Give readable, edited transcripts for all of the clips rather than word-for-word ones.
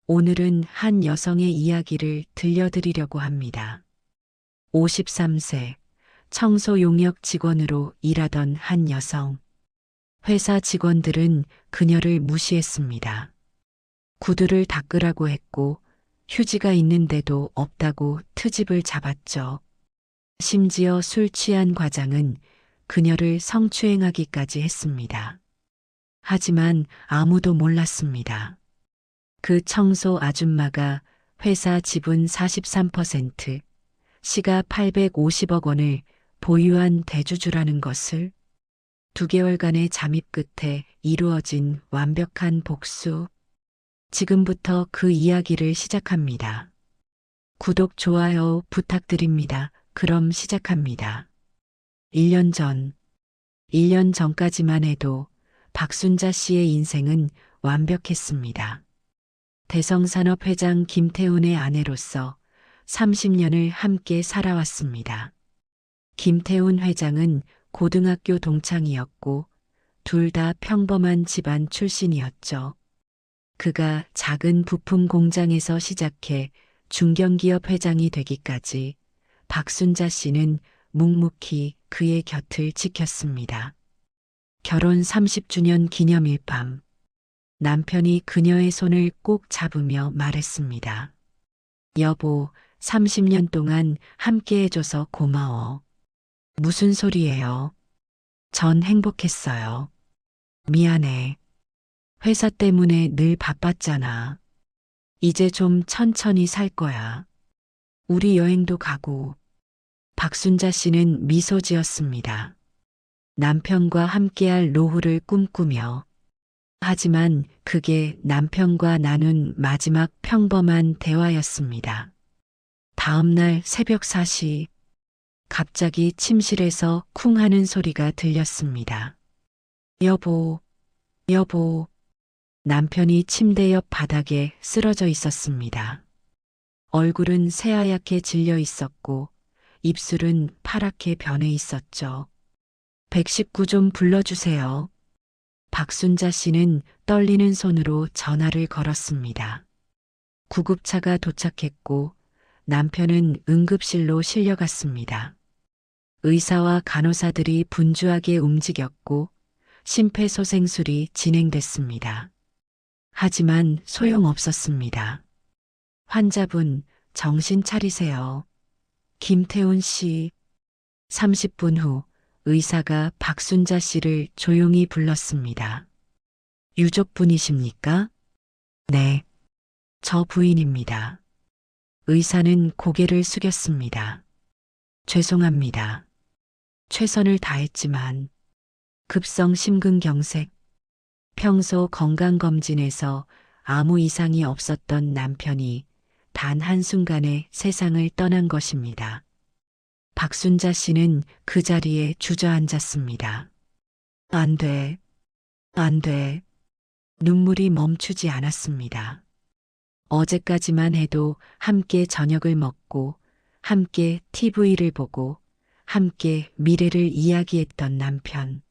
오늘은 한 여성의 이야기를 들려드리려고 합니다. 53세 청소 용역 직원으로 일하던 한 여성. 회사 직원들은 그녀를 무시했습니다. 구두를 닦으라고 했고 휴지가 있는데도 없다고 트집을 잡았죠. 심지어 술 취한 과장은 그녀를 성추행하기까지 했습니다. 하지만 아무도 몰랐습니다. 그 청소 아줌마가 회사 지분 43%, 시가 850억 원을 보유한 대주주라는 것을 2개월간의 잠입 끝에 이루어진 완벽한 복수. 지금부터 그 이야기를 시작합니다. 구독, 좋아요 부탁드립니다. 그럼 시작합니다. 1년 전, 1년 전까지만 해도 박순자 씨의 인생은 완벽했습니다. 대성산업 회장 김태훈의 아내로서 30년을 함께 살아왔습니다. 김태훈 회장은 고등학교 동창이었고 둘 다 평범한 집안 출신이었죠. 그가 작은 부품 공장에서 시작해 중견기업 회장이 되기까지 박순자 씨는 묵묵히 그의 곁을 지켰습니다. 결혼 30주년 기념일 밤, 남편이 그녀의 손을 꼭 잡으며 말했습니다. 여보, 30년 동안 함께 해줘서 고마워. 무슨 소리예요? 전 행복했어요. 미안해. 회사 때문에 늘 바빴잖아. 이제 좀 천천히 살 거야. 우리 여행도 가고. 박순자 씨는 미소 지었습니다. 남편과 함께할 노후를 꿈꾸며. 하지만 그게 남편과 나눈 마지막 평범한 대화였습니다. 다음 날 새벽 4시, 갑자기 침실에서 쿵 하는 소리가 들렸습니다. 여보, 여보. 남편이 침대 옆 바닥에 쓰러져 있었습니다. 얼굴은 새하얗게 질려 있었고 입술은 파랗게 변해 있었죠. 119 좀 불러주세요. 박순자 씨는 떨리는 손으로 전화를 걸었습니다. 구급차가 도착했고 남편은 응급실로 실려갔습니다. 의사와 간호사들이 분주하게 움직였고 심폐소생술이 진행됐습니다. 하지만 소용없었습니다. 환자분, 정신 차리세요. 김태훈 씨. 30분 후 의사가 박순자 씨를 조용히 불렀습니다. 유족분이십니까? 네. 저 부인입니다. 의사는 고개를 숙였습니다. 죄송합니다. 최선을 다했지만 급성 심근경색, 평소 건강검진에서 아무 이상이 없었던 남편이 단 한순간에 세상을 떠난 것입니다. 박순자 씨는 그 자리에 주저앉았습니다. 안 돼, 안 돼. 눈물이 멈추지 않았습니다. 어제까지만 해도 함께 저녁을 먹고, 함께 TV를 보고, 함께 미래를 이야기했던 남편.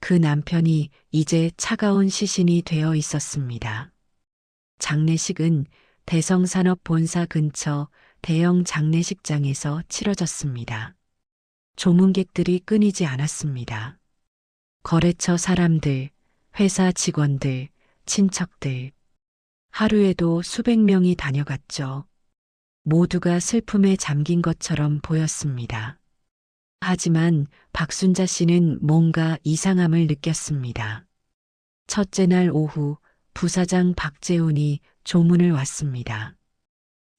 그 남편이 이제 차가운 시신이 되어 있었습니다. 장례식은 대성산업 본사 근처 대형 장례식장에서 치러졌습니다. 조문객들이 끊이지 않았습니다. 거래처 사람들, 회사 직원들, 친척들. 하루에도 수백 명이 다녀갔죠. 모두가 슬픔에 잠긴 것처럼 보였습니다. 하지만 박순자 씨는 뭔가 이상함을 느꼈습니다. 첫째 날 오후 부사장 박재훈이 조문을 왔습니다.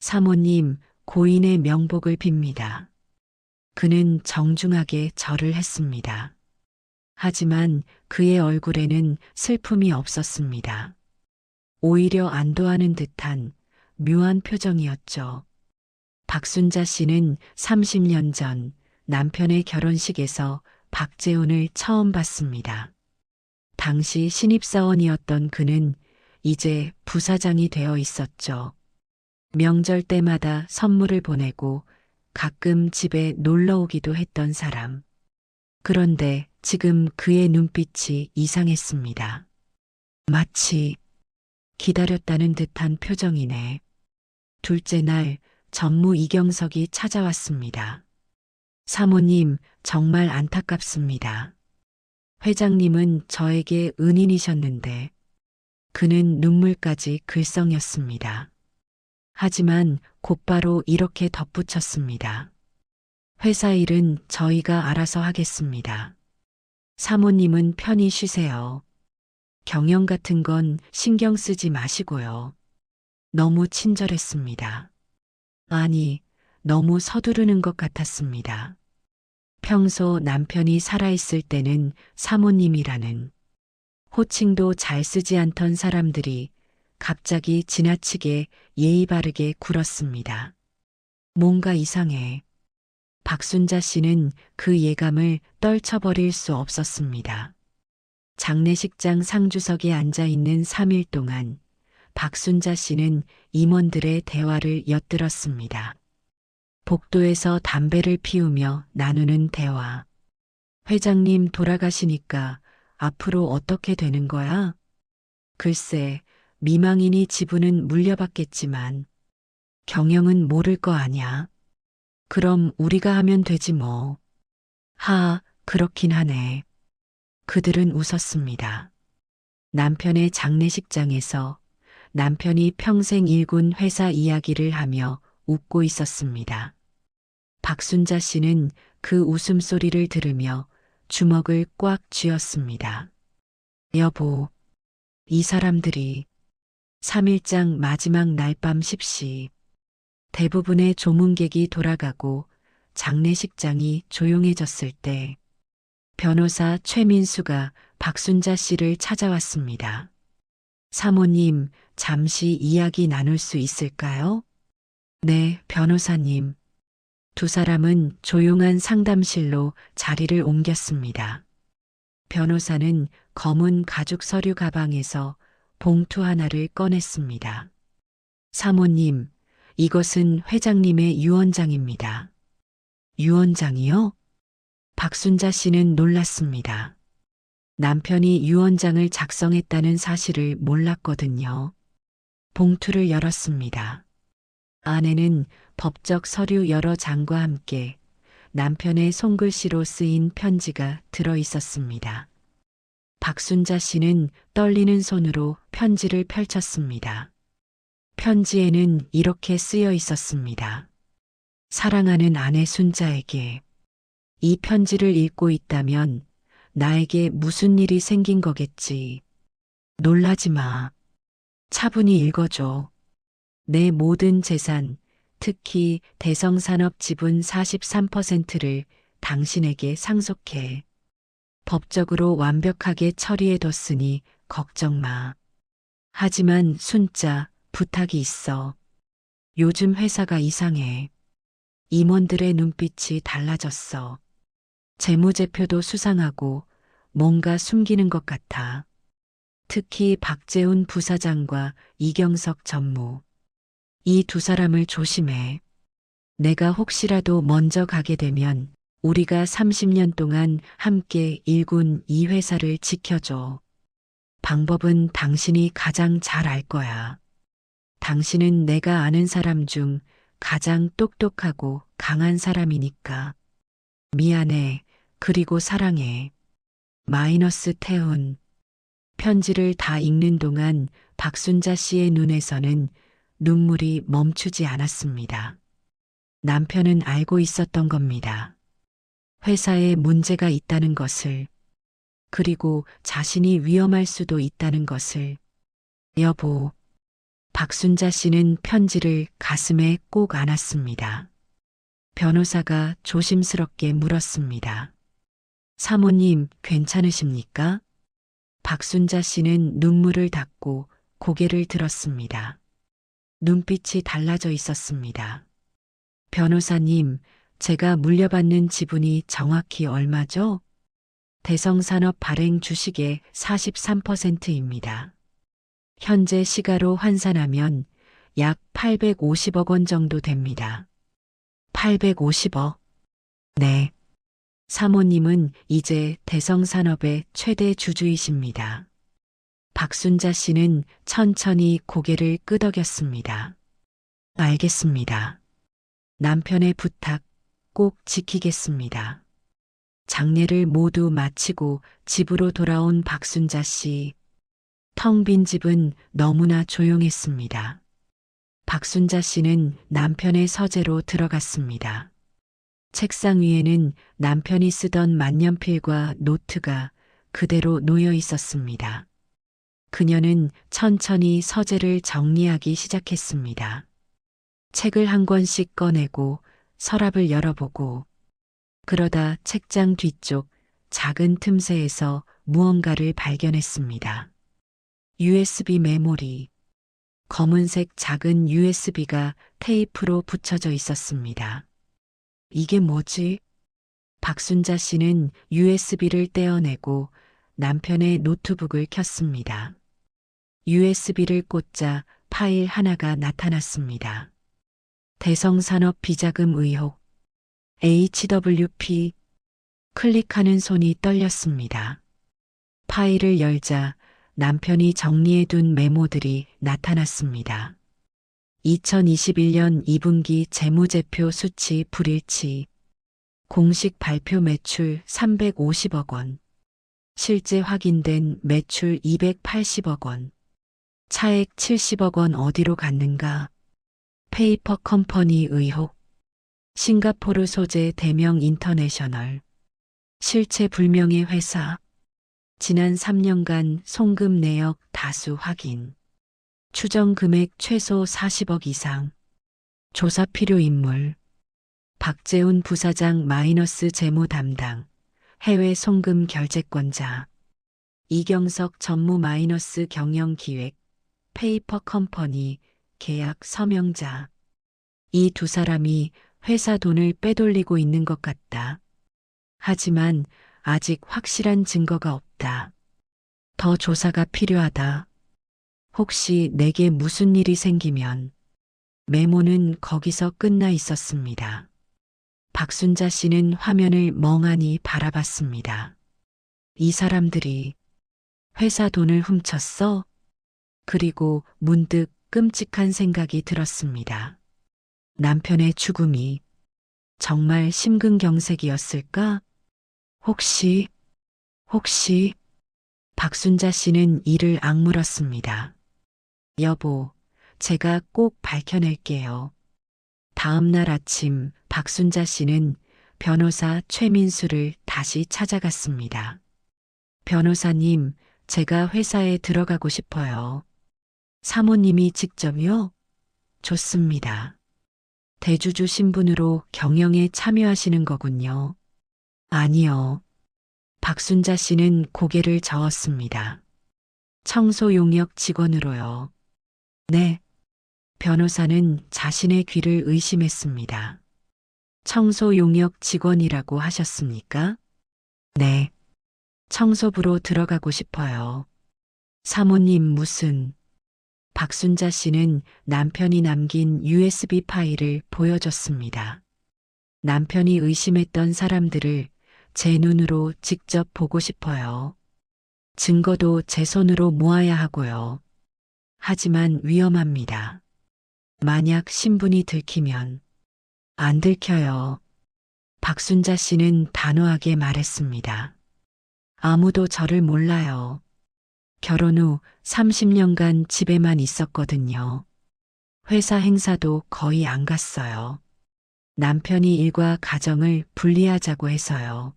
사모님, 고인의 명복을 빕니다. 그는 정중하게 절을 했습니다. 하지만 그의 얼굴에는 슬픔이 없었습니다. 오히려 안도하는 듯한 묘한 표정이었죠. 박순자 씨는 30년 전 남편의 결혼식에서 박재훈을 처음 봤습니다. 당시 신입사원이었던 그는 이제 부사장이 되어 있었죠. 명절 때마다 선물을 보내고 가끔 집에 놀러 오기도 했던 사람. 그런데 지금 그의 눈빛이 이상했습니다. 마치 기다렸다는 듯한 표정이네. 둘째 날 전무 이경석이 찾아왔습니다. 사모님, 정말 안타깝습니다. 회장님은 저에게 은인이셨는데 그는 눈물까지 글썽였습니다. 하지만 곧바로 이렇게 덧붙였습니다. 회사 일은 저희가 알아서 하겠습니다. 사모님은 편히 쉬세요. 경영 같은 건 신경 쓰지 마시고요. 너무 친절했습니다. 아니, 너무 서두르는 것 같았습니다. 평소 남편이 살아있을 때는 사모님이라는 호칭도 잘 쓰지 않던 사람들이 갑자기 지나치게 예의 바르게 굴었습니다. 뭔가 이상해. 박순자 씨는 그 예감을 떨쳐버릴 수 없었습니다. 장례식장 상주석에 앉아 있는 3일 동안 박순자 씨는 임원들의 대화를 엿들었습니다. 복도에서 담배를 피우며 나누는 대화. 회장님 돌아가시니까 앞으로 어떻게 되는 거야? 글쎄, 미망인이 지분은 물려받겠지만 경영은 모를 거 아냐. 그럼 우리가 하면 되지 뭐. 그렇긴 하네. 그들은 웃었습니다. 남편의 장례식장에서 남편이 평생 일군 회사 이야기를 하며 웃고 있었습니다. 박순자 씨는 그 웃음소리를 들으며 주먹을 꽉 쥐었습니다. 여보, 이 사람들이 3일장 마지막 날 밤 10시 대부분의 조문객이 돌아가고 장례식장이 조용해졌을 때 변호사 최민수가 박순자 씨를 찾아왔습니다. 사모님, 잠시 이야기 나눌 수 있을까요? 네, 변호사님. 두 사람은 조용한 상담실로 자리를 옮겼습니다. 변호사는 검은 가죽 서류 가방에서 봉투 하나를 꺼냈습니다. 사모님, 이것은 회장님의 유언장입니다. 유언장이요? 박순자 씨는 놀랐습니다. 남편이 유언장을 작성했다는 사실을 몰랐거든요. 봉투를 열었습니다. 안에는 법적 서류 여러 장과 함께 남편의 손글씨로 쓰인 편지가 들어 있었습니다. 박순자 씨는 떨리는 손으로 편지를 펼쳤습니다. 편지에는 이렇게 쓰여 있었습니다. 사랑하는 아내 순자에게 이 편지를 읽고 있다면 나에게 무슨 일이 생긴 거겠지. 놀라지 마. 차분히 읽어줘. 내 모든 재산, 특히 대성산업 지분 43%를 당신에게 상속해. 법적으로 완벽하게 처리해뒀으니 걱정 마. 하지만 순자, 부탁이 있어. 요즘 회사가 이상해. 임원들의 눈빛이 달라졌어. 재무제표도 수상하고 뭔가 숨기는 것 같아. 특히 박재훈 부사장과 이경석 전무. 이 두 사람을 조심해. 내가 혹시라도 먼저 가게 되면 우리가 30년 동안 함께 일군 이 회사를 지켜줘. 방법은 당신이 가장 잘 알 거야. 당신은 내가 아는 사람 중 가장 똑똑하고 강한 사람이니까. 미안해. 그리고 사랑해. 마이너스 태훈. 편지를 다 읽는 동안 박순자 씨의 눈에서는 눈물이 멈추지 않았습니다. 남편은 알고 있었던 겁니다. 회사에 문제가 있다는 것을, 그리고 자신이 위험할 수도 있다는 것을. 여보, 박순자 씨는 편지를 가슴에 꼭 안았습니다. 변호사가 조심스럽게 물었습니다. 사모님, 괜찮으십니까? 박순자 씨는 눈물을 닦고 고개를 들었습니다. 눈빛이 달라져 있었습니다. 변호사님, 제가 물려받는 지분이 정확히 얼마죠? 대성산업 발행 주식의 43%입니다. 현재 시가로 환산하면 약 850억 원 정도 됩니다. 850억? 네. 사모님은 이제 대성산업의 최대 주주이십니다. 박순자 씨는 천천히 고개를 끄덕였습니다. 알겠습니다. 남편의 부탁 꼭 지키겠습니다. 장례를 모두 마치고 집으로 돌아온 박순자 씨. 텅 빈 집은 너무나 조용했습니다. 박순자 씨는 남편의 서재로 들어갔습니다. 책상 위에는 남편이 쓰던 만년필과 노트가 그대로 놓여 있었습니다. 그녀는 천천히 서재를 정리하기 시작했습니다. 책을 한 권씩 꺼내고 서랍을 열어보고 그러다 책장 뒤쪽 작은 틈새에서 무언가를 발견했습니다. USB 메모리. 검은색 작은 USB가 테이프로 붙여져 있었습니다. 이게 뭐지? 박순자 씨는 USB를 떼어내고 남편의 노트북을 켰습니다. USB를 꽂자 파일 하나가 나타났습니다. 대성산업 비자금 의혹. HWP. 클릭하는 손이 떨렸습니다. 파일을 열자 남편이 정리해둔 메모들이 나타났습니다. 2021년 2분기 재무제표 수치 불일치. 공식 발표 매출 350억 원. 실제 확인된 매출 280억 원. 차액 70억 원 어디로 갔는가? 페이퍼 컴퍼니 의혹. 싱가포르 소재 대명 인터내셔널. 실체 불명의 회사. 지난 3년간 송금 내역 다수 확인. 추정 금액 최소 40억 이상. 조사 필요 인물. 박재훈 부사장 마이너스 재무 담당. 해외 송금 결제권자. 이경석 전무 마이너스 경영 기획. 페이퍼 컴퍼니 계약 서명자. 이 두 사람이 회사 돈을 빼돌리고 있는 것 같다. 하지만 아직 확실한 증거가 없다. 더 조사가 필요하다. 혹시 내게 무슨 일이 생기면. 메모는 거기서 끝나 있었습니다. 박순자 씨는 화면을 멍하니 바라봤습니다. 이 사람들이 회사 돈을 훔쳤어? 그리고 문득 끔찍한 생각이 들었습니다. 남편의 죽음이 정말 심근경색이었을까? 혹시 박순자 씨는 이를 악물었습니다. 여보, 제가 꼭 밝혀낼게요. 다음 날 아침 박순자 씨는 변호사 최민수를 다시 찾아갔습니다. 변호사님, 제가 회사에 들어가고 싶어요. 사모님이 직접요? 좋습니다. 대주주 신분으로 경영에 참여하시는 거군요. 아니요. 박순자 씨는 고개를 저었습니다. 청소 용역 직원으로요. 네. 변호사는 자신의 귀를 의심했습니다. 청소 용역 직원이라고 하셨습니까? 네. 청소부로 들어가고 싶어요. 사모님 무슨. 박순자 씨는 남편이 남긴 USB 파일을 보여줬습니다. 남편이 의심했던 사람들을 제 눈으로 직접 보고 싶어요. 증거도 제 손으로 모아야 하고요. 하지만 위험합니다. 만약 신분이 들키면. 안 들켜요. 박순자 씨는 단호하게 말했습니다. 아무도 저를 몰라요. 결혼 후 30년간 집에만 있었거든요. 회사 행사도 거의 안 갔어요. 남편이 일과 가정을 분리하자고 해서요.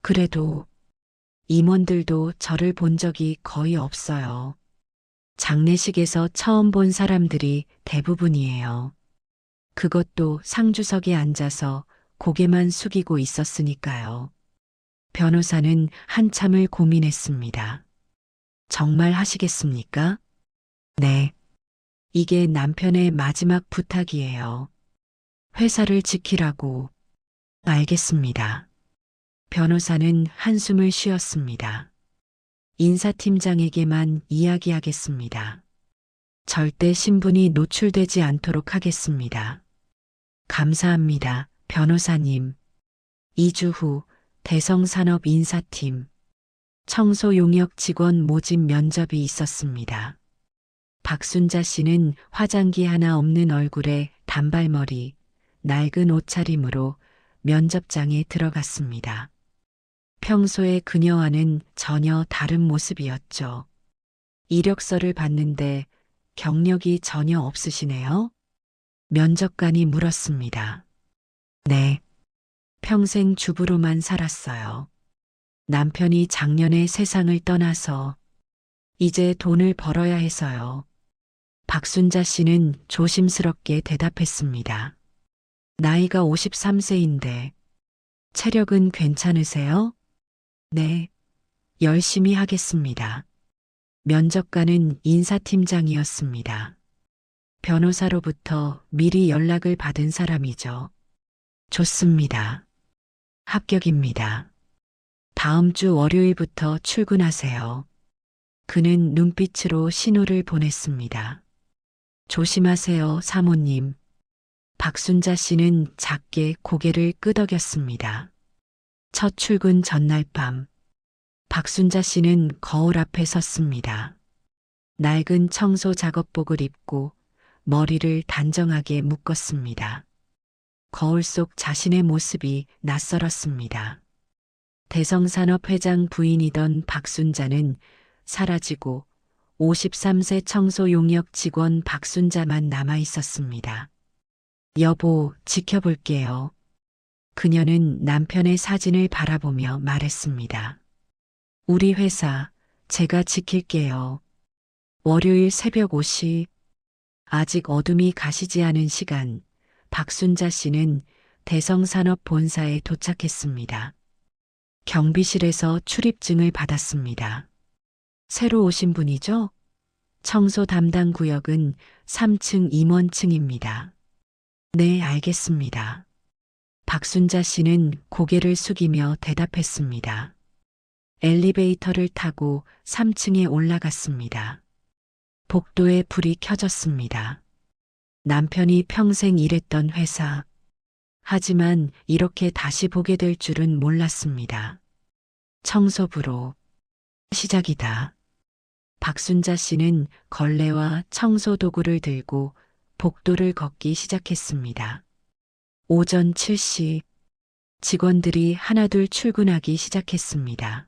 그래도 임원들도 저를 본 적이 거의 없어요. 장례식에서 처음 본 사람들이 대부분이에요. 그것도 상주석에 앉아서 고개만 숙이고 있었으니까요. 변호사는 한참을 고민했습니다. 정말 하시겠습니까? 네. 이게 남편의 마지막 부탁이에요. 회사를 지키라고. 알겠습니다. 변호사는 한숨을 쉬었습니다. 인사팀장에게만 이야기하겠습니다. 절대 신분이 노출되지 않도록 하겠습니다. 감사합니다, 변호사님. 2주 후 대성산업 인사팀. 청소 용역 직원 모집 면접이 있었습니다. 박순자 씨는 화장기 하나 없는 얼굴에 단발머리, 낡은 옷차림으로 면접장에 들어갔습니다. 평소의 그녀와는 전혀 다른 모습이었죠. 이력서를 봤는데 경력이 전혀 없으시네요? 면접관이 물었습니다. 네. 평생 주부로만 살았어요. 남편이 작년에 세상을 떠나서 이제 돈을 벌어야 해서요. 박순자 씨는 조심스럽게 대답했습니다. 나이가 53세인데 체력은 괜찮으세요? 네. 열심히 하겠습니다. 면접관은 인사팀장이었습니다. 변호사로부터 미리 연락을 받은 사람이죠. 좋습니다. 합격입니다. 다음 주 월요일부터 출근하세요. 그는 눈빛으로 신호를 보냈습니다. 조심하세요, 사모님. 박순자 씨는 작게 고개를 끄덕였습니다. 첫 출근 전날 밤, 박순자 씨는 거울 앞에 섰습니다. 낡은 청소 작업복을 입고 머리를 단정하게 묶었습니다. 거울 속 자신의 모습이 낯설었습니다. 대성산업회장 부인이던 박순자는 사라지고 53세 청소 용역 직원 박순자만 남아 있었습니다. 여보, 지켜볼게요. 그녀는 남편의 사진을 바라보며 말했습니다. 우리 회사, 제가 지킬게요. 월요일 새벽 5시, 아직 어둠이 가시지 않은 시간, 박순자 씨는 대성산업 본사에 도착했습니다. 경비실에서 출입증을 받았습니다. 새로 오신 분이죠? 청소 담당 구역은 3층 임원층입니다. 네, 알겠습니다. 박순자 씨는 고개를 숙이며 대답했습니다. 엘리베이터를 타고 3층에 올라갔습니다. 복도에 불이 켜졌습니다. 남편이 평생 일했던 회사. 하지만 이렇게 다시 보게 될 줄은 몰랐습니다. 청소부로 시작이다. 박순자 씨는 걸레와 청소 도구를 들고 복도를 걷기 시작했습니다. 오전 7시 직원들이 하나둘 출근하기 시작했습니다.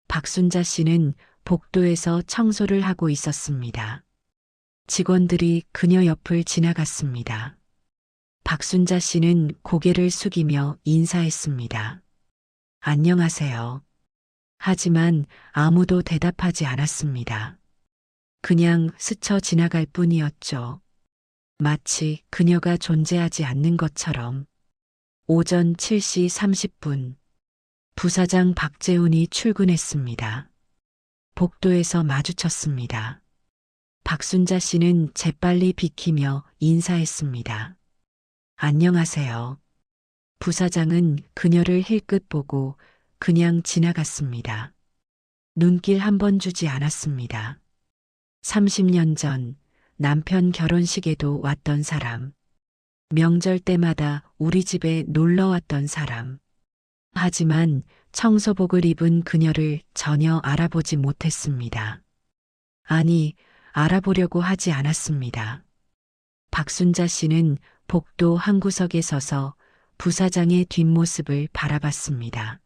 박순자 씨는 복도에서 청소를 하고 있었습니다. 직원들이 그녀 옆을 지나갔습니다. 박순자 씨는 고개를 숙이며 인사했습니다. 안녕하세요. 하지만 아무도 대답하지 않았습니다. 그냥 스쳐 지나갈 뿐이었죠. 마치 그녀가 존재하지 않는 것처럼. 오전 7시 30분, 부사장 박재훈이 출근했습니다. 복도에서 마주쳤습니다. 박순자 씨는 재빨리 비키며 인사했습니다. 안녕하세요. 부사장은 그녀를 힐끗 보고 그냥 지나갔습니다. 눈길 한 번 주지 않았습니다. 30년 전 남편 결혼식에도 왔던 사람. 명절 때마다 우리 집에 놀러 왔던 사람. 하지만 청소복을 입은 그녀를 전혀 알아보지 못했습니다. 아니, 알아보려고 하지 않았습니다. 박순자 씨는 복도 한 구석에 서서 부사장의 뒷모습을 바라봤습니다.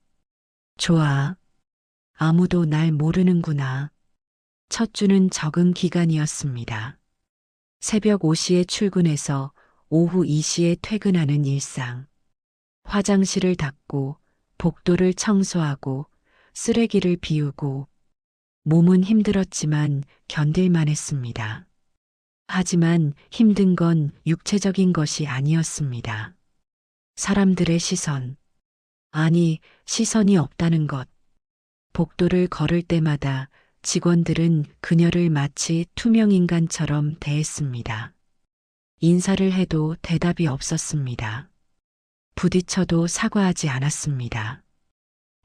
좋아. 아무도 날 모르는구나. 첫 주는 적응 기간이었습니다. 새벽 5시에 출근해서 오후 2시에 퇴근하는 일상. 화장실을 닦고 복도를 청소하고 쓰레기를 비우고 몸은 힘들었지만 견딜만 했습니다. 하지만 힘든 건 육체적인 것이 아니었습니다. 사람들의 시선. 아니, 시선이 없다는 것. 복도를 걸을 때마다 직원들은 그녀를 마치 투명인간처럼 대했습니다. 인사를 해도 대답이 없었습니다. 부딪혀도 사과하지 않았습니다.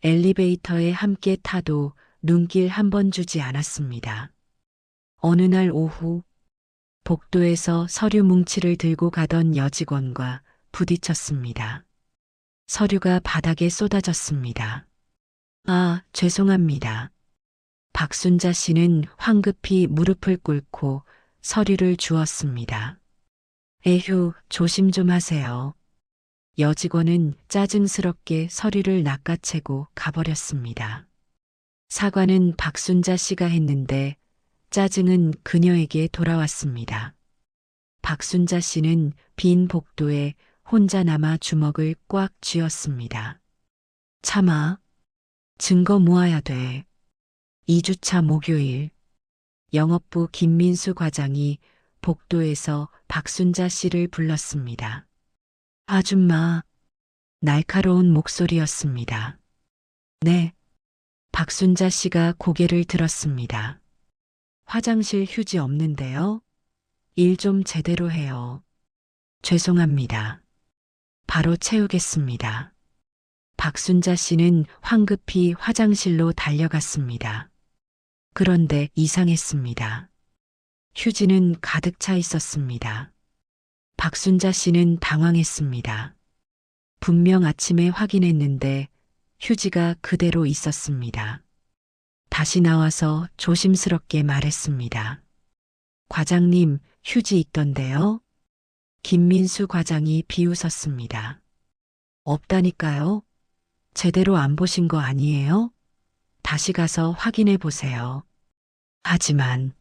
엘리베이터에 함께 타도 눈길 한 번 주지 않았습니다. 어느 날 오후, 복도에서 서류 뭉치를 들고 가던 여직원과 부딪혔습니다. 서류가 바닥에 쏟아졌습니다. 아, 죄송합니다. 박순자 씨는 황급히 무릎을 꿇고 서류를 주었습니다. 에휴, 조심 좀 하세요. 여직원은 짜증스럽게 서류를 낚아채고 가버렸습니다. 사과는 박순자 씨가 했는데 짜증은 그녀에게 돌아왔습니다. 박순자 씨는 빈 복도에 혼자 남아 주먹을 꽉 쥐었습니다. 참아. 증거 모아야 돼. 2주차 목요일. 영업부 김민수 과장이 복도에서 박순자 씨를 불렀습니다. 아줌마. 날카로운 목소리였습니다. 네. 박순자 씨가 고개를 들었습니다. 화장실 휴지 없는데요? 일 좀 제대로 해요. 죄송합니다. 바로 채우겠습니다. 박순자 씨는 황급히 화장실로 달려갔습니다. 그런데 이상했습니다. 휴지는 가득 차 있었습니다. 박순자 씨는 당황했습니다. 분명 아침에 확인했는데 휴지가 그대로 있었습니다. 다시 나와서 조심스럽게 말했습니다. 과장님, 휴지 있던데요? 김민수 과장이 비웃었습니다. 없다니까요? 제대로 안 보신 거 아니에요? 다시 가서 확인해 보세요. 하지만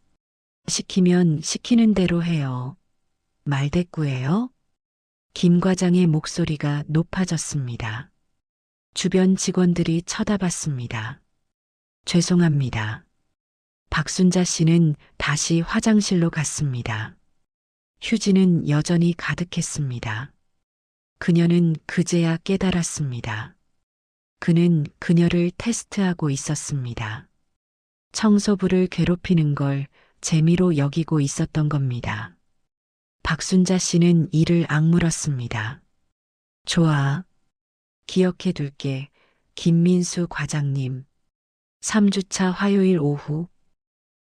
시키면 시키는 대로 해요. 말대꾸예요? 김 과장의 목소리가 높아졌습니다. 주변 직원들이 쳐다봤습니다. 죄송합니다. 박순자 씨는 다시 화장실로 갔습니다. 휴지는 여전히 가득했습니다. 그녀는 그제야 깨달았습니다. 그는 그녀를 테스트하고 있었습니다. 청소부를 괴롭히는 걸 재미로 여기고 있었던 겁니다. 박순자 씨는 이를 악물었습니다. 좋아. 기억해 둘게. 김민수 과장님. 3주차 화요일 오후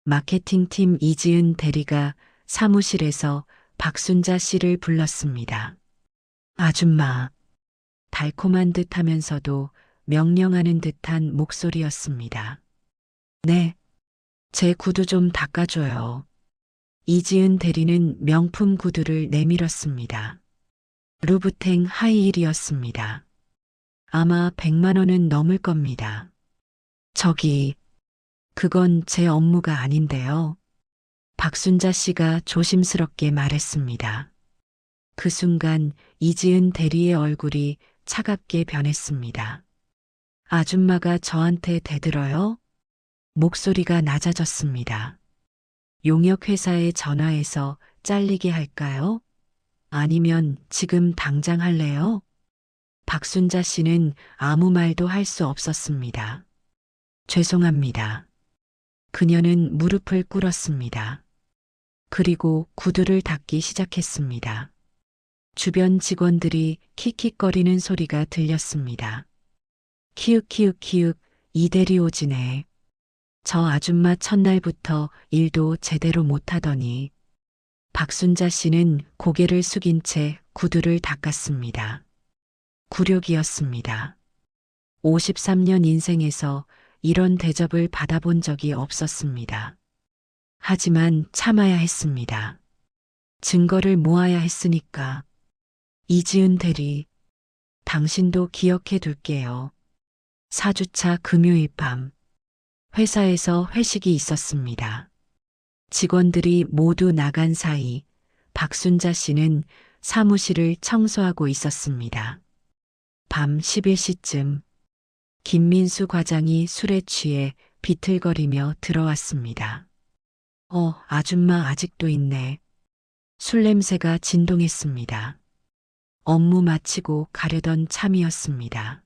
마케팅팀 이지은 대리가 사무실에서 박순자 씨를 불렀습니다. 아줌마. 달콤한 듯 하면서도 명령하는 듯한 목소리였습니다. 네. 제 구두 좀 닦아줘요. 이지은 대리는 명품 구두를 내밀었습니다. 루브탱 하이힐이었습니다. 아마 100만 원은 넘을 겁니다. 저기, 그건 제 업무가 아닌데요. 박순자 씨가 조심스럽게 말했습니다. 그 순간 이지은 대리의 얼굴이 차갑게 변했습니다. 아줌마가 저한테 대들어요? 목소리가 낮아졌습니다. 용역회사에 전화해서 잘리게 할까요? 아니면 지금 당장 할래요? 박순자 씨는 아무 말도 할 수 없었습니다. 죄송합니다. 그녀는 무릎을 꿇었습니다. 그리고 구두를 닦기 시작했습니다. 주변 직원들이 킥킥거리는 소리가 들렸습니다. 키읔키읔키읔 이대리 오지네. 저 아줌마 첫날부터 일도 제대로 못하더니. 박순자 씨는 고개를 숙인 채 구두를 닦았습니다. 굴욕이었습니다. 53년 인생에서 이런 대접을 받아본 적이 없었습니다. 하지만 참아야 했습니다. 증거를 모아야 했으니까. 이지은 대리, 당신도 기억해 둘게요. 4주차 금요일 밤, 회사에서 회식이 있었습니다. 직원들이 모두 나간 사이 박순자 씨는 사무실을 청소하고 있었습니다. 밤 11시쯤 김민수 과장이 술에 취해 비틀거리며 들어왔습니다. 아줌마 아직도 있네. 술 냄새가 진동했습니다. 업무 마치고 가려던 참이었습니다.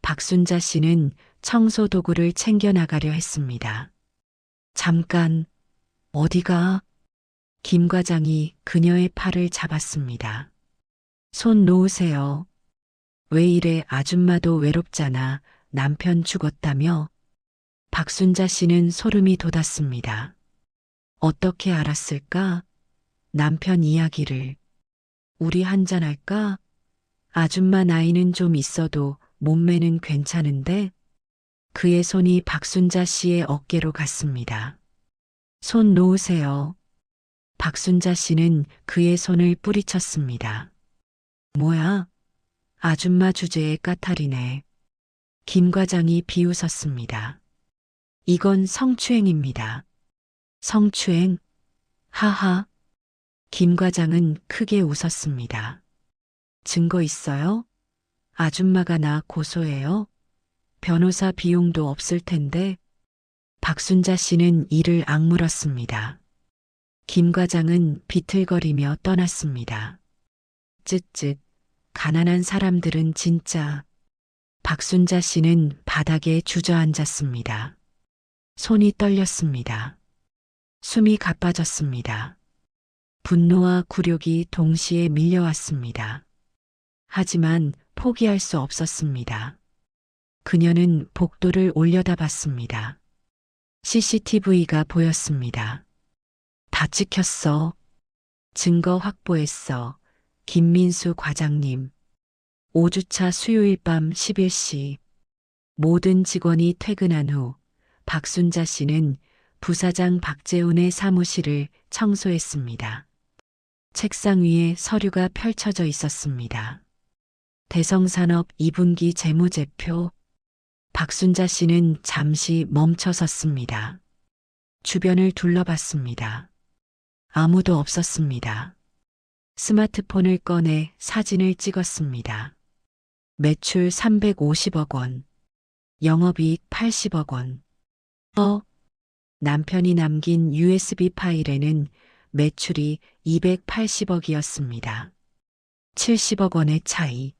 박순자 씨는 청소 도구를 챙겨 나가려 했습니다. 잠깐, 어디가? 김 과장이 그녀의 팔을 잡았습니다. 손 놓으세요. 왜 이래 아줌마도 외롭잖아. 남편 죽었다며? 박순자 씨는 소름이 돋았습니다. 어떻게 알았을까? 남편 이야기를. 우리 한잔할까? 아줌마 나이는 좀 있어도 몸매는 괜찮은데? 그의 손이 박순자 씨의 어깨로 갔습니다. 손 놓으세요. 박순자 씨는 그의 손을 뿌리쳤습니다. 뭐야? 아줌마 주제에 까탈이네. 김 과장이 비웃었습니다. 이건 성추행입니다. 성추행? 하하. 김 과장은 크게 웃었습니다. 증거 있어요? 아줌마가 나 고소해요? 변호사 비용도 없을 텐데. 박순자 씨는 이를 악물었습니다. 김 과장은 비틀거리며 떠났습니다. 쯧쯧, 가난한 사람들은 진짜. 박순자 씨는 바닥에 주저앉았습니다. 손이 떨렸습니다. 숨이 가빠졌습니다. 분노와 굴욕이 동시에 밀려왔습니다. 하지만 포기할 수 없었습니다. 그녀는 복도를 올려다봤습니다. CCTV가 보였습니다. 다 찍혔어. 증거 확보했어. 김민수 과장님. 5주차 수요일 밤 11시. 모든 직원이 퇴근한 후 박순자 씨는 부사장 박재훈의 사무실을 청소했습니다. 책상 위에 서류가 펼쳐져 있었습니다. 대성산업 2분기 재무제표. 박순자 씨는 잠시 멈춰 섰습니다. 주변을 둘러봤습니다. 아무도 없었습니다. 스마트폰을 꺼내 사진을 찍었습니다. 매출 350억 원. 영업이익 80억 원. 남편이 남긴 USB 파일에는 매출이 280억이었습니다. 70억 원의 차이.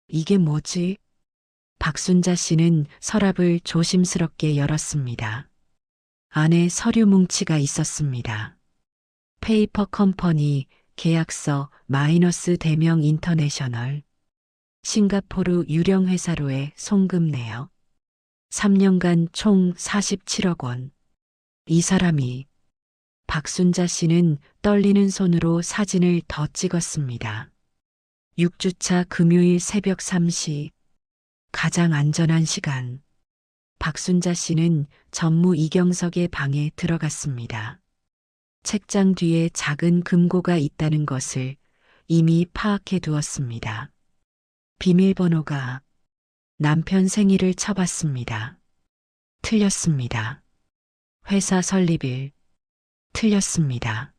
이게 뭐지? 박순자 씨는 서랍을 조심스럽게 열었습니다. 안에 서류 뭉치가 있었습니다. 페이퍼 컴퍼니 계약서 마이너스 대명 인터내셔널. 싱가포르 유령 회사로의 송금 내역. 3년간 총 47억 원. 이 사람이. 박순자 씨는 떨리는 손으로 사진을 더 찍었습니다. 6주차 금요일 새벽 3시. 가장 안전한 시간. 박순자 씨는 전무 이경석의 방에 들어갔습니다. 책장 뒤에 작은 금고가 있다는 것을 이미 파악해 두었습니다. 비밀번호가. 남편 생일을 쳐봤습니다. 틀렸습니다. 회사 설립일. 틀렸습니다.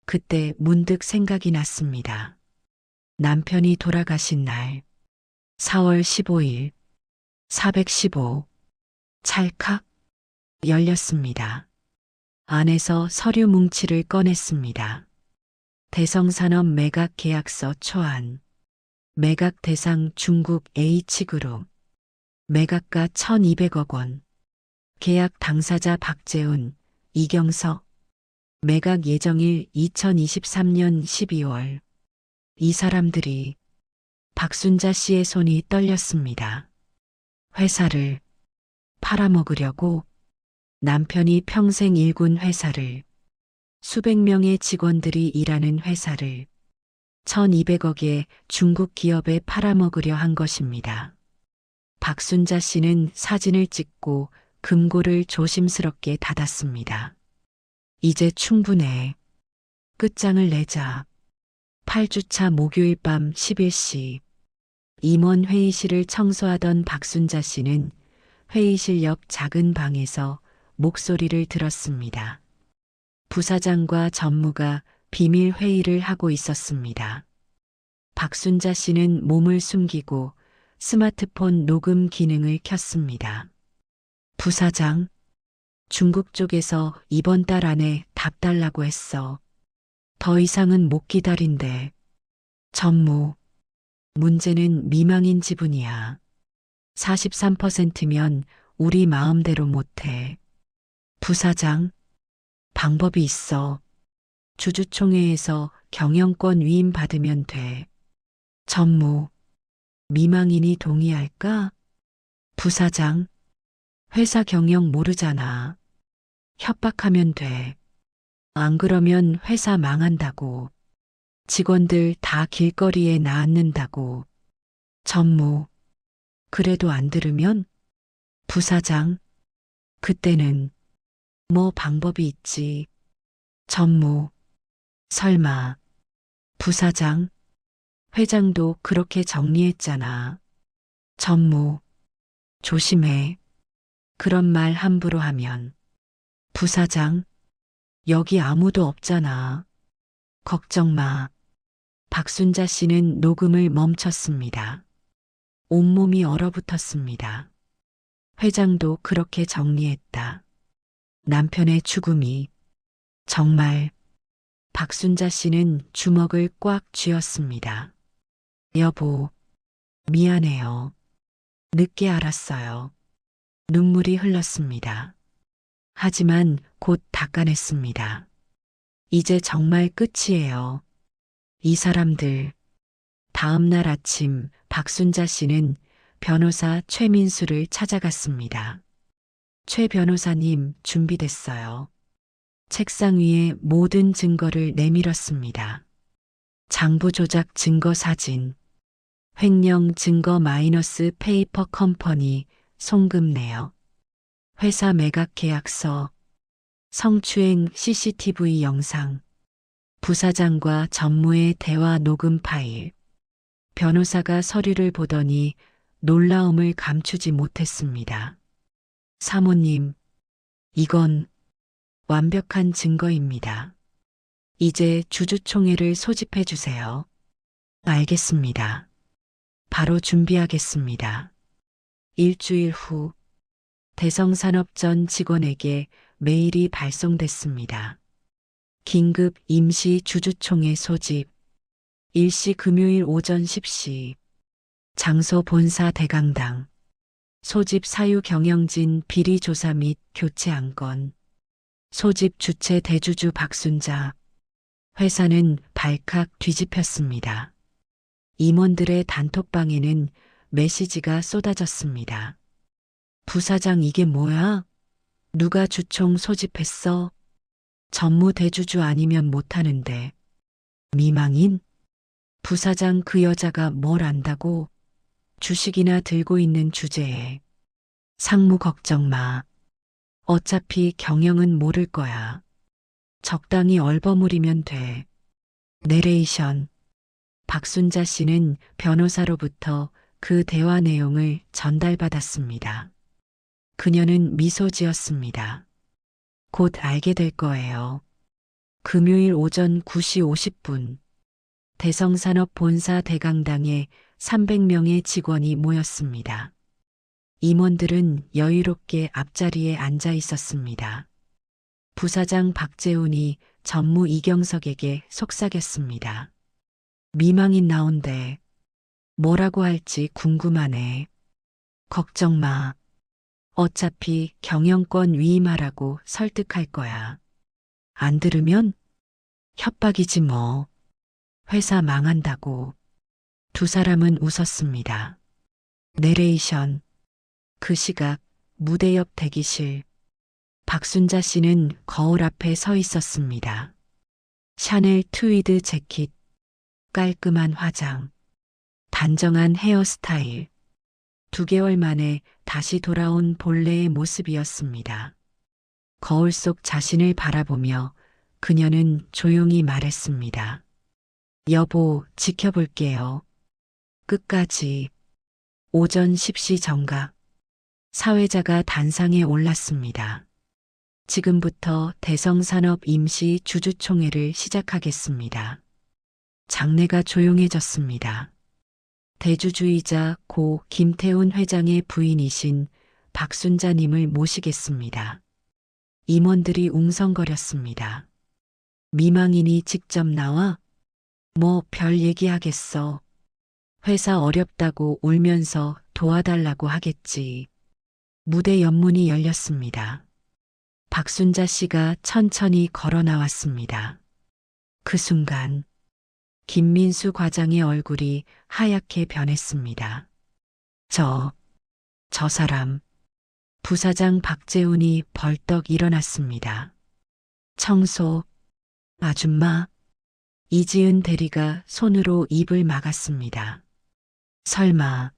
그때 문득 생각이 났습니다. 남편이 돌아가신 날. 4월 15일. 415. 찰칵. 열렸습니다. 안에서 서류 뭉치를 꺼냈습니다. 대성산업 매각 계약서 초안. 매각 대상 중국 H그룹. 매각가 1200억 원. 계약 당사자 박재훈, 이경석. 매각 예정일 2023년 12월. 이 사람들이. 박순자 씨의 손이 떨렸습니다. 회사를 팔아먹으려고. 남편이 평생 일군 회사를, 수백 명의 직원들이 일하는 회사를 1200억의 중국 기업에 팔아먹으려 한 것입니다. 박순자 씨는 사진을 찍고 금고를 조심스럽게 닫았습니다. 이제 충분해. 끝장을 내자. 8주차 목요일 밤 11시. 임원 회의실을 청소하던 박순자 씨는 회의실 옆 작은 방에서 목소리를 들었습니다. 부사장과 전무가 비밀 회의를 하고 있었습니다. 박순자 씨는 몸을 숨기고 스마트폰 녹음 기능을 켰습니다. 부사장, 중국 쪽에서 이번 달 안에 답 달라고 했어. 더 이상은 못 기다린대. 전무, 문제는 미망인 지분이야. 43%면 우리 마음대로 못해. 부사장, 방법이 있어. 주주총회에서 경영권 위임 받으면 돼. 전무, 미망인이 동의할까? 부사장, 회사 경영 모르잖아. 협박하면 돼. 안 그러면 회사 망한다고. 직원들 다 길거리에 나앉는다고. 전무, 그래도 안 들으면? 부사장, 그때는 뭐 방법이 있지. 전무, 설마, 부사장, 회장도 그렇게 정리했잖아. 전무, 조심해. 그런 말 함부로 하면. 부사장, 여기 아무도 없잖아. 걱정 마. 박순자 씨는 녹음을 멈췄습니다. 온몸이 얼어붙었습니다. 회장도 그렇게 정리했다. 남편의 죽음이 정말. 박순자 씨는 주먹을 꽉 쥐었습니다. 여보, 미안해요. 늦게 알았어요. 눈물이 흘렀습니다. 하지만 곧 닦아냈습니다. 이제 정말 끝이에요. 이 사람들. 다음 날 아침 박순자 씨는 변호사 최민수를 찾아갔습니다. 최 변호사님, 준비됐어요. 책상 위에 모든 증거를 내밀었습니다. 장부 조작 증거 사진, 횡령 증거 마이너스 페이퍼 컴퍼니 송금 내역, 회사 매각 계약서, 성추행 CCTV 영상, 부사장과 전무의 대화 녹음 파일. 변호사가 서류를 보더니 놀라움을 감추지 못했습니다. 사모님, 이건 완벽한 증거입니다. 이제 주주총회를 소집해 주세요. 알겠습니다. 바로 준비하겠습니다. 일주일 후 대성산업 전 직원에게 메일이 발송됐습니다. 긴급 임시 주주총회 소집. 일시 금요일 오전 10시. 장소 본사 대강당. 소집 사유 경영진 비리 조사 및 교체 안건. 소집 주체 대주주 박순자. 회사는 발칵 뒤집혔습니다. 임원들의 단톡방에는 메시지가 쏟아졌습니다. 부사장, 이게 뭐야? 누가 주총 소집했어? 전무 대주주 아니면 못하는데. 미망인? 부사장, 그 여자가 뭘 안다고? 주식이나 들고 있는 주제에. 상무 걱정 마. 어차피 경영은 모를 거야. 적당히 얼버무리면 돼. 내레이션. 박순자 씨는 변호사로부터 그 대화 내용을 전달받았습니다. 그녀는 미소 지었습니다. 곧 알게 될 거예요. 금요일 오전 9시 50분. 대성산업 본사 대강당에 300명의 직원이 모였습니다. 임원들은 여유롭게 앞자리에 앉아 있었습니다. 부사장 박재훈이 전무 이경석에게 속삭였습니다. 미망인 나온대. 뭐라고 할지 궁금하네. 걱정 마. 어차피 경영권 위임하라고 설득할 거야. 안 들으면 협박이지 뭐. 회사 망한다고. 두 사람은 웃었습니다. 내레이션. 그 시각 무대 옆 대기실. 박순자 씨는 거울 앞에 서 있었습니다. 샤넬 트위드 재킷, 깔끔한 화장, 단정한 헤어스타일. 2개월 만에 다시 돌아온 본래의 모습이었습니다. 거울 속 자신을 바라보며 그녀는 조용히 말했습니다. 여보, 지켜볼게요. 끝까지. 오전 10시 정각. 사회자가 단상에 올랐습니다. 지금부터 대성산업 임시 주주총회를 시작하겠습니다. 장내가 조용해졌습니다. 대주주이자 고 김태훈 회장의 부인이신 박순자님을 모시겠습니다. 임원들이 웅성거렸습니다. 미망인이 직접 나와? 뭐 별 얘기하겠어. 회사 어렵다고 울면서 도와달라고 하겠지. 무대 옆문이 열렸습니다. 박순자 씨가 천천히 걸어 나왔습니다. 그 순간 김민수 과장의 얼굴이 하얗게 변했습니다. 저 사람. 부사장 박재훈이 벌떡 일어났습니다. 청소. 아줌마. 이지은 대리가 손으로 입을 막았습니다. 설마.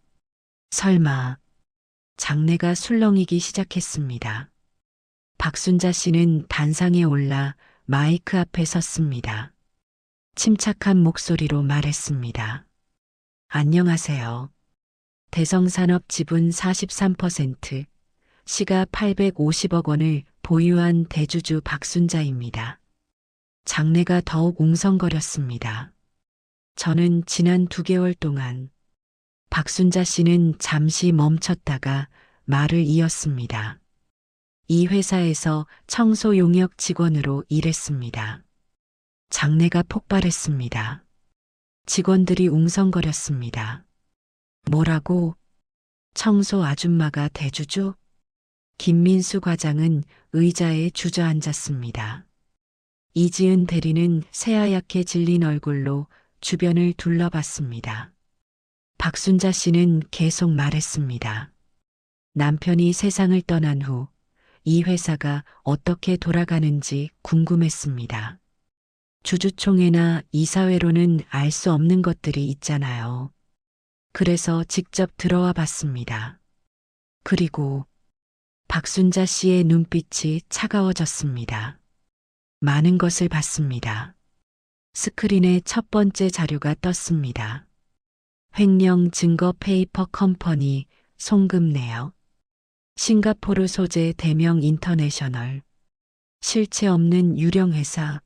장내가 술렁이기 시작했습니다. 박순자 씨는 단상에 올라 마이크 앞에 섰습니다. 침착한 목소리로 말했습니다. 안녕하세요. 대성산업 지분 43%, 시가 850억 원을 보유한 대주주 박순자입니다. 장내가 더욱 웅성거렸습니다. 저는 지난 2개월 동안 박순자 씨는 잠시 멈췄다가 말을 이었습니다. 이 회사에서 청소 용역 직원으로 일했습니다. 장내가 폭발했습니다. 직원들이 웅성거렸습니다. 뭐라고? 청소 아줌마가 대주주? 김민수 과장은 의자에 주저앉았습니다. 이지은 대리는 새하얗게 질린 얼굴로 주변을 둘러봤습니다. 박순자 씨는 계속 말했습니다. 남편이 세상을 떠난 후 이 회사가 어떻게 돌아가는지 궁금했습니다. 주주총회나 이사회로는 알 수 없는 것들이 있잖아요. 그래서 직접 들어와 봤습니다. 그리고 박순자 씨의 눈빛이 차가워졌습니다. 많은 것을 봤습니다. 스크린에 첫 번째 자료가 떴습니다. 횡령 증거 페이퍼 컴퍼니 송금 내역. 싱가포르 소재 대명 인터내셔널. 실체 없는 유령 회사.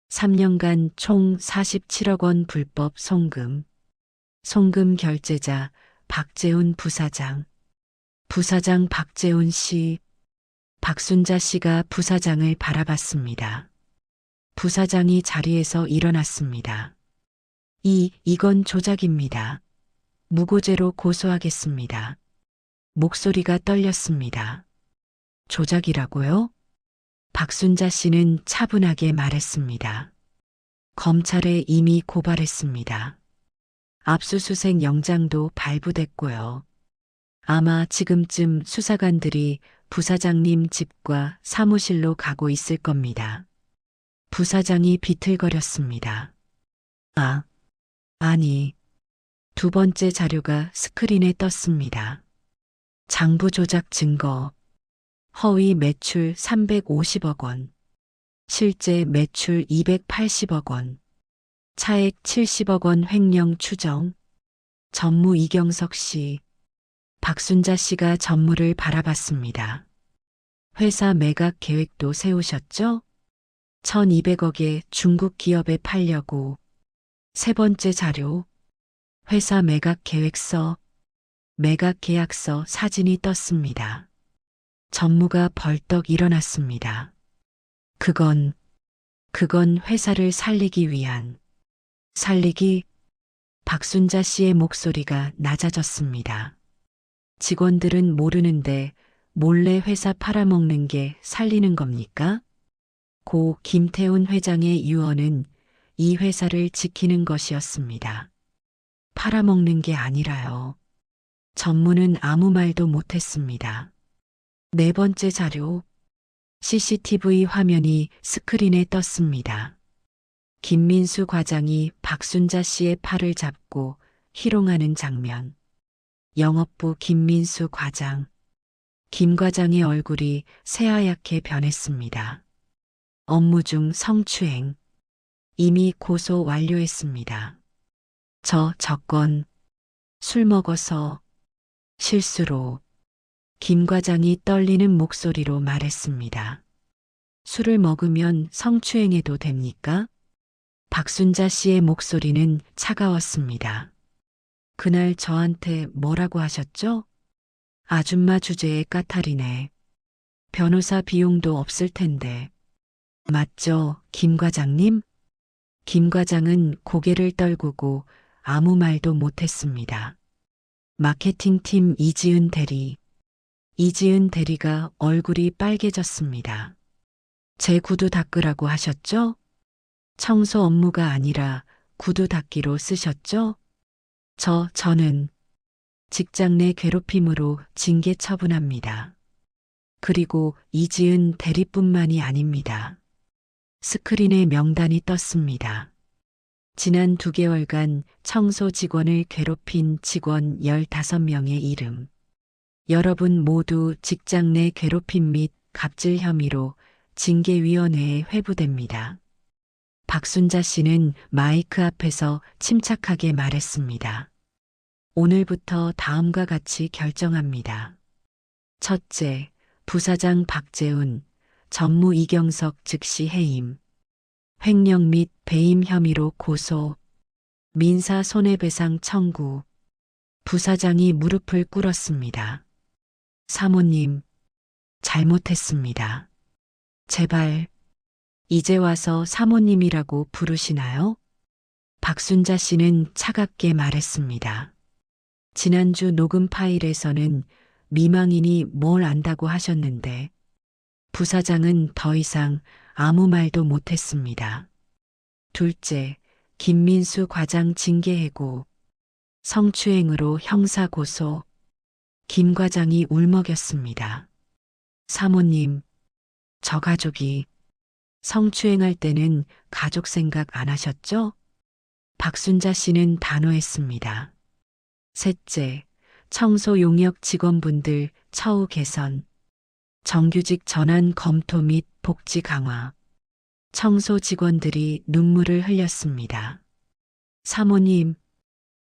3년간 총 47억 원 불법 송금. 송금 결제자 박재훈 부사장. 부사장 박재훈 씨. 박순자 씨가 부사장을 바라봤습니다. 부사장이 자리에서 일어났습니다. 이건 조작입니다. 무고죄로 고소하겠습니다. 목소리가 떨렸습니다. 조작이라고요? 박순자 씨는 차분하게 말했습니다. 검찰에 이미 고발했습니다. 압수수색 영장도 발부됐고요. 아마 지금쯤 수사관들이 부사장님 집과 사무실로 가고 있을 겁니다. 부사장이 비틀거렸습니다. 아니. 두 번째 자료가 스크린에 떴습니다. 장부 조작 증거. 허위 매출 350억 원. 실제 매출 280억 원. 차액 70억 원 횡령 추정. 전무 이경석 씨. 박순자 씨가 전무를 바라봤습니다. 회사 매각 계획도 세우셨죠? 1200억에 중국 기업에 팔려고. 세 번째 자료. 회사 매각 계획서. 매각 계약서 사진이 떴습니다. 전무가 벌떡 일어났습니다. 그건 회사를 살리기 위한. 살리기? 박순자 씨의 목소리가 낮아졌습니다. 직원들은 모르는데 몰래 회사 팔아먹는 게 살리는 겁니까? 고 김태훈 회장의 유언은 이 회사를 지키는 것이었습니다. 팔아먹는 게 아니라요. 전무는 아무 말도 못했습니다. 네 번째 자료. CCTV 화면이 스크린에 떴습니다. 김민수 과장이 박순자 씨의 팔을 잡고 희롱하는 장면. 영업부 김민수 과장. 김 과장의 얼굴이 새하얗게 변했습니다. 업무 중 성추행. 이미 고소 완료했습니다. 건 술 먹어서 실수로. 김 과장이 떨리는 목소리로 말했습니다. 술을 먹으면 성추행해도 됩니까? 박순자 씨의 목소리는 차가웠습니다. 그날 저한테 뭐라고 하셨죠? 아줌마 주제에 까탈이네. 변호사 비용도 없을 텐데. 맞죠, 김 과장님? 김 과장은 고개를 떨구고 아무 말도 못했습니다. 마케팅팀 이지은 대리. 이지은 대리가 얼굴이 빨개졌습니다. 제 구두 닦으라고 하셨죠? 청소 업무가 아니라 구두 닦기로 쓰셨죠? 저는 직장 내 괴롭힘으로 징계 처분합니다. 그리고 이지은 대리뿐만이 아닙니다. 스크린에 명단이 떴습니다. 지난 2개월간 청소 직원을 괴롭힌 직원 15명의 이름. 여러분 모두 직장 내 괴롭힘 및 갑질 혐의로 징계위원회에 회부됩니다. 박순자 씨는 마이크 앞에서 침착하게 말했습니다. 오늘부터 다음과 같이 결정합니다. 첫째, 부사장 박재훈, 전무 이경석 즉시 해임. 횡령 및 배임 혐의로 고소. 민사 손해배상 청구. 부사장이 무릎을 꿇었습니다. 사모님, 잘못했습니다. 제발, 이제 와서 사모님이라고 부르시나요? 박순자 씨는 차갑게 말했습니다. 지난주 녹음 파일에서는 미망인이 뭘 안다고 하셨는데, 부사장은 더 이상 아무 말도 못했습니다. 둘째, 김민수 과장 징계 해고. 성추행으로 형사 고소. 김 과장이 울먹였습니다. 사모님, 저 가족이 성추행할 때는 가족 생각 안 하셨죠? 박순자 씨는 단호했습니다. 셋째, 청소 용역 직원분들 처우 개선. 정규직 전환 검토 및 복지 강화. 청소 직원들이 눈물을 흘렸습니다. 사모님,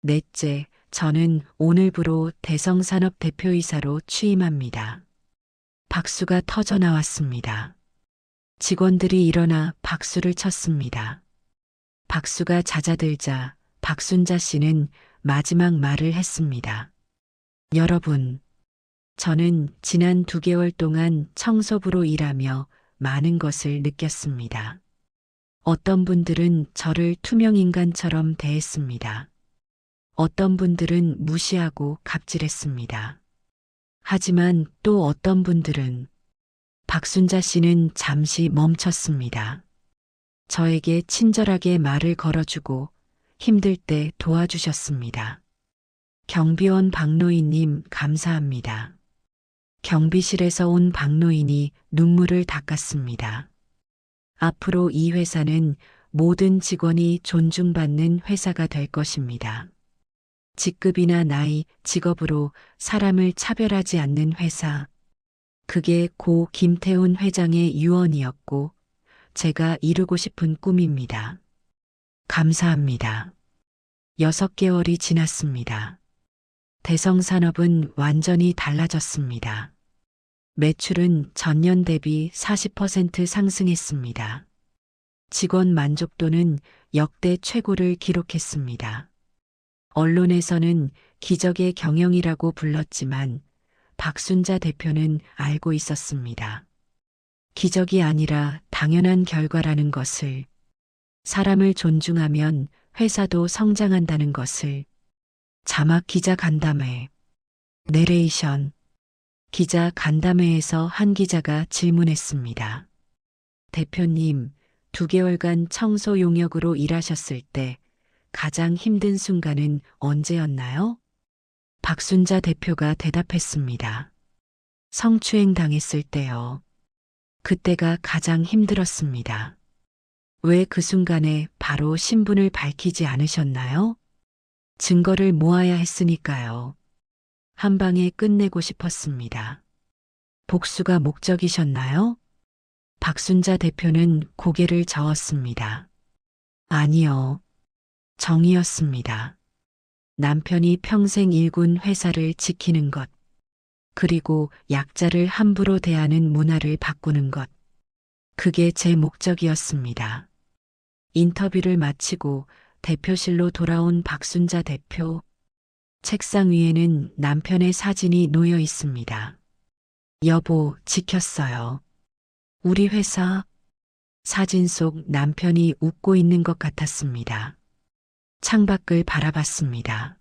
넷째, 저는 오늘부로 대성산업 대표이사로 취임합니다. 박수가 터져 나왔습니다. 직원들이 일어나 박수를 쳤습니다. 박수가 잦아들자 박순자 씨는 마지막 말을 했습니다. 여러분, 저는 지난 2개월 동안 청소부로 일하며 많은 것을 느꼈습니다. 어떤 분들은 저를 투명인간처럼 대했습니다. 어떤 분들은 무시하고 갑질했습니다. 하지만 또 어떤 분들은 박순자 씨는 잠시 멈췄습니다. 저에게 친절하게 말을 걸어주고 힘들 때 도와주셨습니다. 경비원 박노인님 감사합니다. 경비실에서 온 박노인이 눈물을 닦았습니다. 앞으로 이 회사는 모든 직원이 존중받는 회사가 될 것입니다. 직급이나 나이, 직업으로 사람을 차별하지 않는 회사. 그게 고 김태훈 회장의 유언이었고 제가 이루고 싶은 꿈입니다. 감사합니다. 6개월이 지났습니다. 대성산업은 완전히 달라졌습니다. 매출은 전년 대비 40% 상승했습니다. 직원 만족도는 역대 최고를 기록했습니다. 언론에서는 기적의 경영이라고 불렀지만 박순자 대표는 알고 있었습니다. 기적이 아니라 당연한 결과라는 것을, 사람을 존중하면 회사도 성장한다는 것을. 자막 기자 간담회. 내레이션. 기자 간담회에서 한 기자가 질문했습니다. 대표님, 2개월간 청소 용역으로 일하셨을 때 가장 힘든 순간은 언제였나요? 박순자 대표가 대답했습니다. 성추행 당했을 때요. 그때가 가장 힘들었습니다. 왜 그 순간에 바로 신분을 밝히지 않으셨나요? 증거를 모아야 했으니까요. 한 방에 끝내고 싶었습니다. 복수가 목적이셨나요? 박순자 대표는 고개를 저었습니다. 아니요. 정의였습니다. 남편이 평생 일군 회사를 지키는 것, 그리고 약자를 함부로 대하는 문화를 바꾸는 것. 그게 제 목적이었습니다. 인터뷰를 마치고 대표실로 돌아온 박순자 대표. 책상 위에는 남편의 사진이 놓여 있습니다. 여보, 지켰어요. 우리 회사. 사진 속 남편이 웃고 있는 것 같았습니다. 창밖을 바라봤습니다.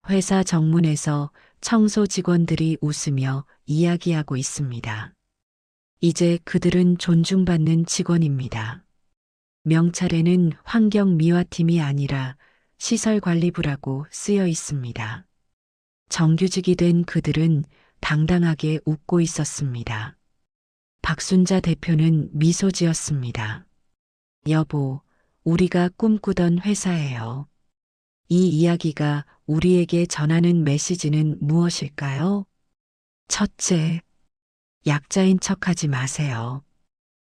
회사 정문에서 청소 직원들이 웃으며 이야기하고 있습니다. 이제 그들은 존중받는 직원입니다. 명찰에는 환경미화팀이 아니라 시설관리부라고 쓰여 있습니다. 정규직이 된 그들은 당당하게 웃고 있었습니다. 박순자 대표는 미소 지었습니다. 여보, 우리가 꿈꾸던 회사예요. 이 이야기가 우리에게 전하는 메시지는 무엇일까요? 첫째, 약자인 척하지 마세요.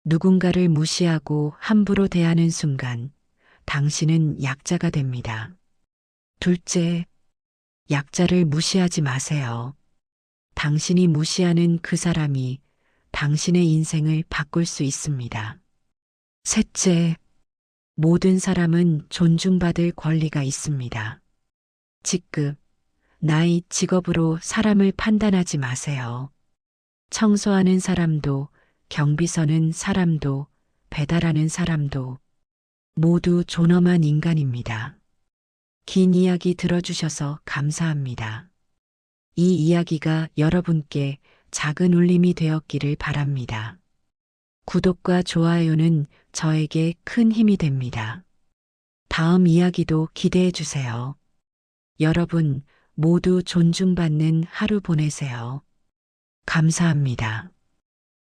누군가를 무시하고 함부로 대하는 순간 당신은 약자가 됩니다. 둘째, 약자를 무시하지 마세요. 당신이 무시하는 그 사람이 당신의 인생을 바꿀 수 있습니다. 셋째, 모든 사람은 존중받을 권리가 있습니다. 직급, 나이, 직업으로 사람을 판단하지 마세요. 청소하는 사람도, 경비서는 사람도, 배달하는 사람도 모두 존엄한 인간입니다. 긴 이야기 들어주셔서 감사합니다. 이 이야기가 여러분께 작은 울림이 되었기를 바랍니다. 구독과 좋아요는 저에게 큰 힘이 됩니다. 다음 이야기도 기대해 주세요. 여러분 모두 존중받는 하루 보내세요. 감사합니다.